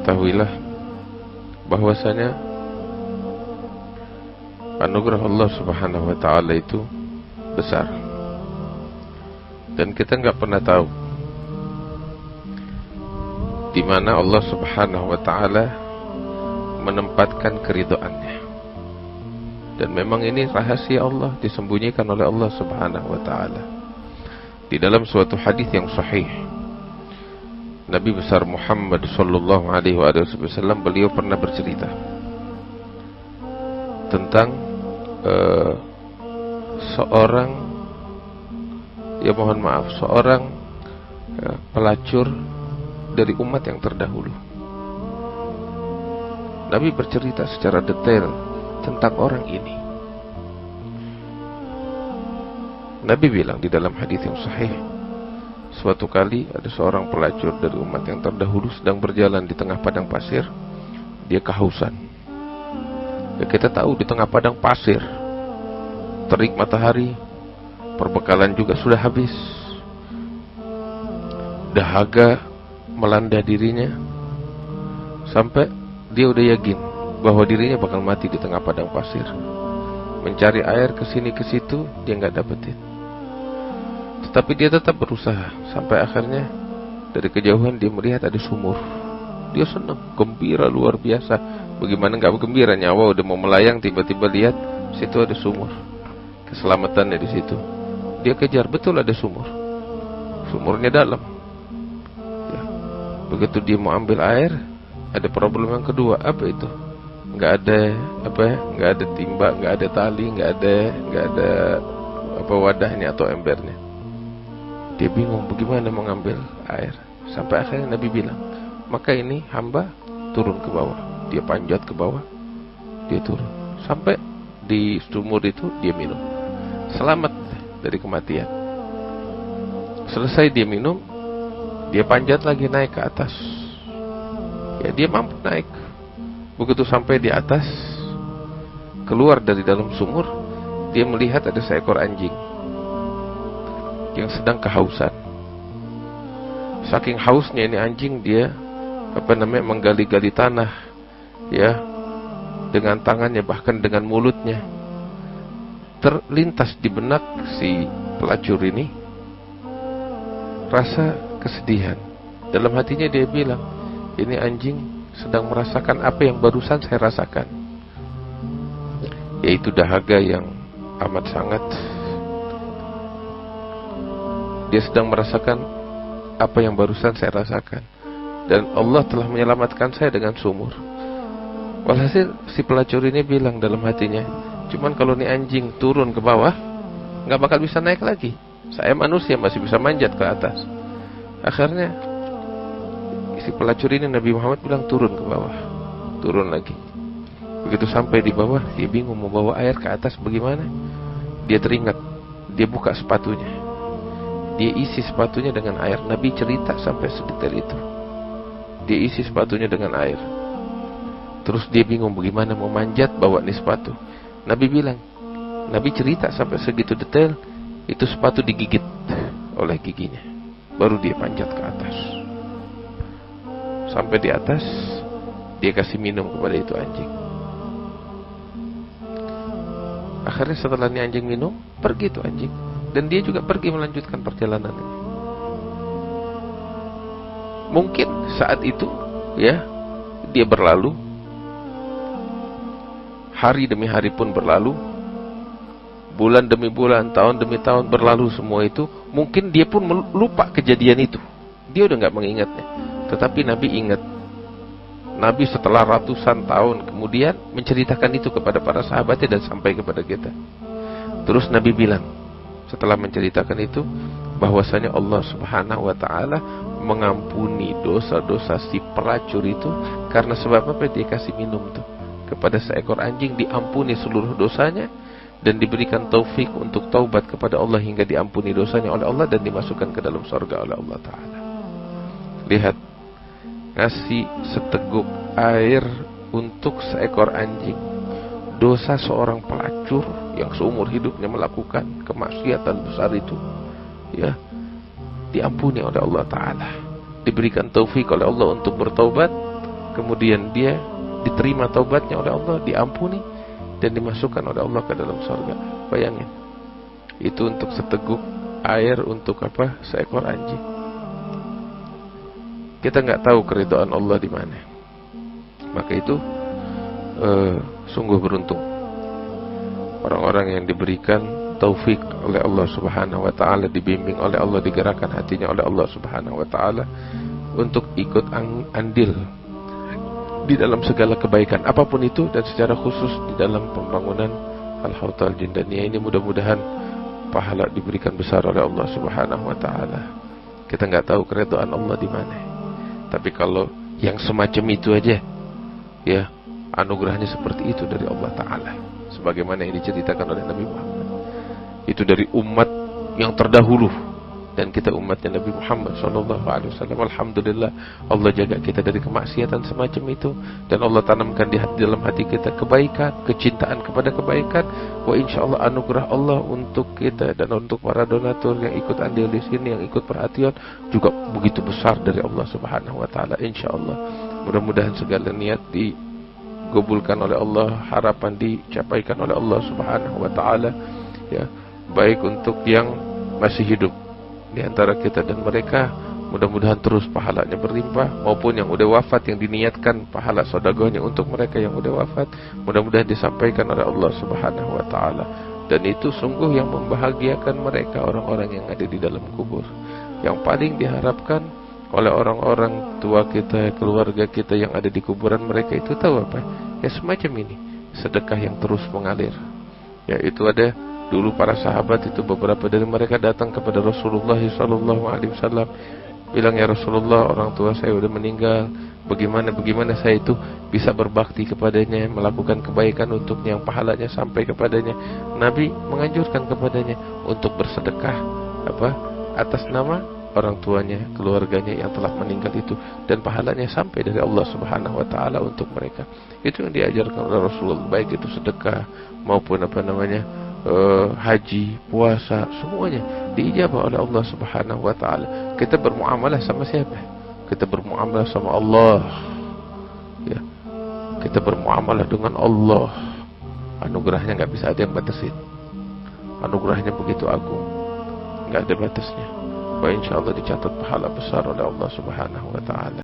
Ketahuilah bahwasanya anugerah Allah Subhanahu wa ta'ala itu besar, dan kita nggak pernah tahu di mana Allah Subhanahu wa ta'ala menempatkan keridhaannya. Dan memang ini rahasia Allah, disembunyikan oleh Allah Subhanahu wa ta'ala. Di dalam suatu hadis yang sahih, Nabi besar Muhammad sallallahu alaihi wasallam, beliau pernah bercerita tentang seorang pelacur dari umat yang terdahulu. Nabi bercerita secara detail tentang orang ini. Nabi bilang di dalam hadis yang sahih, suatu kali ada seorang pelacur dari umat yang terdahulu sedang berjalan di tengah padang pasir. Dia kehausan. Ya, kita tahu di tengah padang pasir, terik matahari, perbekalan juga sudah habis, dahaga melanda dirinya, sampai dia udah yakin bahwa dirinya bakal mati di tengah padang pasir. Mencari air kesini ke situ, dia nggak dapetin. Tetapi dia tetap berusaha, sampai akhirnya dari kejauhan dia melihat ada sumur. Dia senang, gembira luar biasa. Bagaimana nggak gembira, nyawa udah mau melayang, tiba-tiba lihat situ ada sumur. Keselamatannya di situ. Dia kejar, betul ada sumur. Sumurnya dalam. Ya. Begitu dia mau ambil air, ada problem yang kedua. Apa itu? Nggak ada timba, nggak ada tali, nggak ada wadahnya atau embernya. Dia bingung bagaimana mengambil air. Sampai akhirnya Nabi bilang, maka ini hamba turun ke bawah. Dia panjat ke bawah, dia turun sampai di sumur itu, dia minum, selamat dari kematian. Selesai dia minum, dia panjat lagi naik ke atas. Ya, dia mampu naik. Begitu sampai di atas, keluar dari dalam sumur, dia melihat ada seekor anjing yang sedang kehausan. Saking hausnya ini anjing, dia menggali-gali tanah, ya, dengan tangannya, bahkan dengan mulutnya. Terlintas di benak si pelacur ini rasa kesedihan. Dalam hatinya dia bilang, ini anjing sedang merasakan apa yang barusan saya rasakan, yaitu dahaga yang amat sangat. Dia sedang merasakan apa yang barusan saya rasakan, dan Allah telah menyelamatkan saya dengan sumur. Walhasil si pelacur ini bilang dalam hatinya, cuman kalau nih anjing turun ke bawah, nggak bakal bisa naik lagi. Saya manusia masih bisa manjat ke atas. Akhirnya si pelacur ini, Nabi Muhammad bilang, turun ke bawah, turun lagi. Begitu sampai di bawah, dia bingung mau bawa air ke atas bagaimana. Dia teringat, dia buka sepatunya, dia isi sepatunya dengan air. Nabi cerita sampai sedetail itu. Dia isi sepatunya dengan air. Terus dia bingung bagaimana mau manjat bawa nih sepatu. Nabi bilang, Nabi cerita sampai segitu detail, itu sepatu digigit oleh giginya, baru dia panjat ke atas. Sampai di atas, dia kasih minum kepada itu anjing. Akhirnya setelah ini anjing minum, pergi itu anjing, dan dia juga pergi melanjutkan perjalanannya. Mungkin saat itu, ya, dia berlalu, hari demi hari pun berlalu, bulan demi bulan, tahun demi tahun berlalu, semua itu mungkin dia pun lupa kejadian itu. Dia udah gak mengingatnya. Tetapi Nabi ingat. Nabi setelah ratusan tahun kemudian menceritakan itu kepada para sahabatnya dan sampai kepada kita. Terus Nabi bilang setelah menceritakan itu, bahwasanya Allah Subhanahu wa ta'ala mengampuni dosa-dosa si pelacur itu. Karena sebab apa? Dia kasih minum tuh kepada seekor anjing, diampuni seluruh dosanya dan diberikan taufik untuk taubat kepada Allah hingga diampuni dosanya oleh Allah dan dimasukkan ke dalam surga oleh Allah Ta'ala. Lihat, ngasih seteguk air untuk seekor anjing. Dosa seorang pelacur yang seumur hidupnya melakukan kemaksiatan besar itu, ya, diampuni oleh Allah Ta'ala, diberikan taufik oleh Allah untuk bertaubat, kemudian dia diterima taubatnya oleh Allah, diampuni dan dimasukkan oleh Allah ke dalam surga. Bayangin, itu untuk seteguk air, untuk apa? Seekor anjing. Kita nggak tahu keridhaan Allah di mana. Maka itu sungguh beruntung orang-orang yang diberikan taufik oleh Allah Subhanahu wa taala, dibimbing oleh Allah, digerakkan hatinya oleh Allah Subhanahu wa taala untuk ikut andil di dalam segala kebaikan apapun itu, dan secara khusus di dalam pembangunan Al-Haut Al-Jindaniyah ini. Mudah-mudahan pahala diberikan besar oleh Allah Subhanahu wa taala. Kita nggak tahu keridhaan Allah di mana. Tapi kalau yang semacam itu aja, ya, anugerahnya seperti itu dari Allah taala. Sebagaimana yang diceritakan oleh Nabi Muhammad. Itu dari umat yang terdahulu, dan kita umatnya Nabi Muhammad SAW. Alhamdulillah, Allah jaga kita dari kemaksiatan semacam itu, dan Allah tanamkan di dalam hati kita kebaikan, kecintaan kepada kebaikan. Wa insyaallah anugerah Allah untuk kita dan untuk para donatur yang ikut andil di sini, yang ikut perhatian juga begitu besar dari Allah Subhanahu wa taala. Insyaallah, mudah-mudahan segala niat digabulkan oleh Allah, harapan dicapaikan oleh Allah Subhanahu wa taala, ya, baik untuk yang masih hidup di antara kita dan mereka, mudah-mudahan terus pahalanya berlimpah, maupun yang udah wafat yang diniatkan pahala sedekahnya untuk mereka yang udah wafat, mudah-mudahan disampaikan oleh Allah Subhanahu wa taala. Dan itu sungguh yang membahagiakan mereka, orang-orang yang ada di dalam kubur. Yang paling diharapkan oleh orang-orang tua kita, keluarga kita yang ada di kuburan mereka itu tahu apa? Ya semacam ini, sedekah yang terus mengalir. Ya, itu ada dulu para sahabat itu, beberapa dari mereka datang kepada Rasulullah SAW, bilang, ya Rasulullah, orang tua saya udah meninggal, bagaimana saya itu bisa berbakti kepadanya, melakukan kebaikan untuknya yang pahalanya sampai kepadanya. Nabi menganjurkan kepadanya untuk bersedekah atas nama orang tuanya, keluarganya yang telah meninggal itu, dan pahalanya sampai dari Allah Subhanahu wa taala untuk mereka. Itu yang diajarkan oleh Rasulullah, baik itu sedekah maupun haji, puasa, semuanya diijabah oleh Allah Subhanahu wa taala. Kita bermuamalah sama siapa? Kita bermuamalah sama Allah. Ya. Kita bermuamalah dengan Allah. Anugerahnya enggak bisa ada yang batasin. Anugerahnya begitu agung, enggak ada batasnya. Wa insyaallah dicatat pahala besar oleh Allah Subhanahu wa taala.